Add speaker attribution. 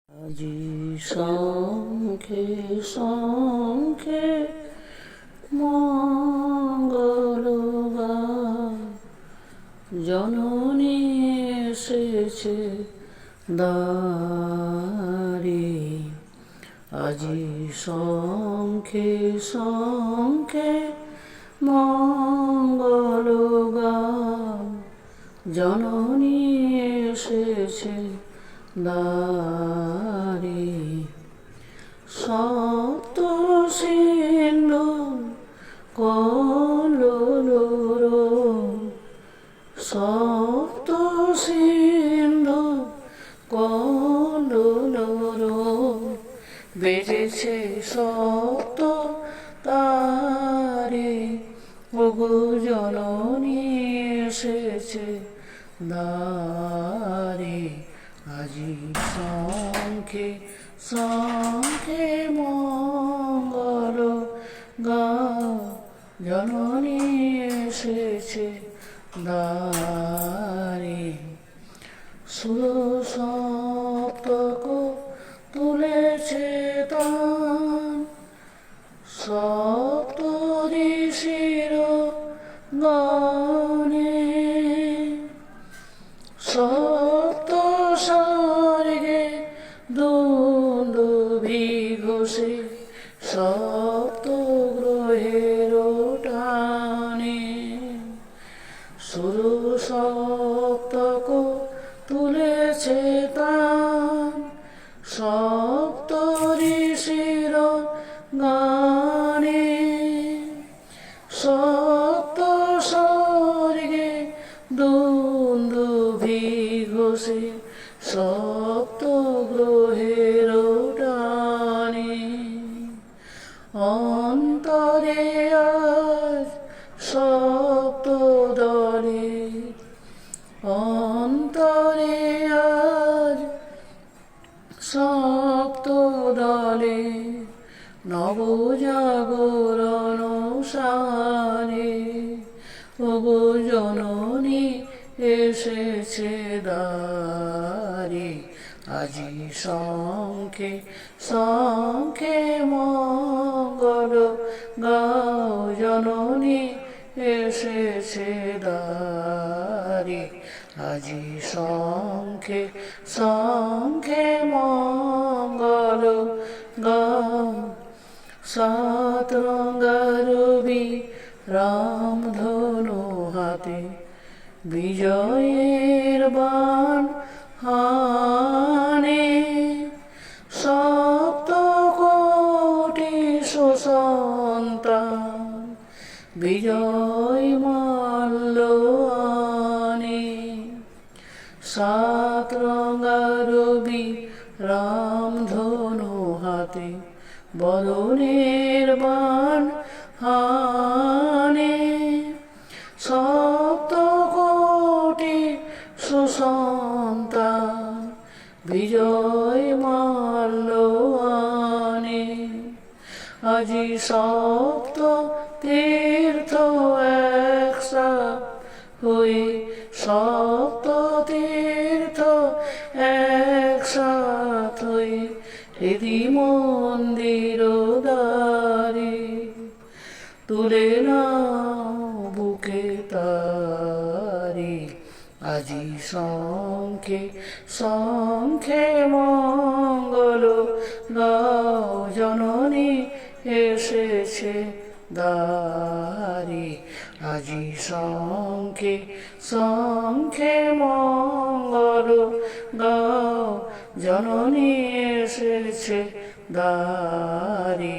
Speaker 1: আজি শঙ্খে শঙ্খে মঙ্গল গান, জননী এসেছে দ্বারে। আজি শঙ্খে শঙ্খে মঙ্গল গান, জননী এসেছে দ্বারে। সপ্ত সিন্ধু কল্লোল, সপ্ত সিন্ধু কল্লোল, বেজেছে সপ্ত তারে। ওগো জননী এসেছে দ্বারে। আজি শঙ্খে শঙ্খে মঙ্গল গান, জননী এসেছে দ্বারে। সুরসপ্তক তুলেছে তান, সপ্ত ঋষির গানে। সপ্ত স্বর্গে দুন্দুভি ঘোষে, সপ্ত গ্রহের টানে। সুরসপ্তক তুলেছে তান, সপ্ত ঋষির গানে। সপ্ত স্বর্গে দুন্দুভি ঘোষে, সপ্ত গ্রহের টানে। অন্তরে আজ সপ্ত দলে, অন্তরে আজ সপ্ত দলে, নবজাগরণ সারে। ওগো জননী এসেছে দ্বারে। আজি শঙ্খে শঙ্খে মঙ্গল গাও, জননী এসেছে দ্বারে। আজি শঙ্খে শঙ্খে মঙ্গল গাও। সাত রঙা রবি রামধনু হাতে, বিজয়ের বাণ হানে। সপ্ত কোটি সুসন্তান, বিজয় মাল্য আনে। সাত রঙা রবি রামধনু হাতে, বরণের বাণ হানে। সপ্ত কোটি সুসন্তান, বিজয় মাল্য আনে। আজি সপ্ত তীর্থ একসাথ হয়ে, সপ্ত তীর্থ একসাথ হয়ে, হৃদি মন্দির দ্বারে। তুলে নাও বুকে তারে। আজি শঙ্খে শঙ্খে মঙ্গল গাও, জননী এসেছে দ্বারে। আজি শঙ্খে শঙ্খে মঙ্গল গাও, জননী এসেছে দ্বারে।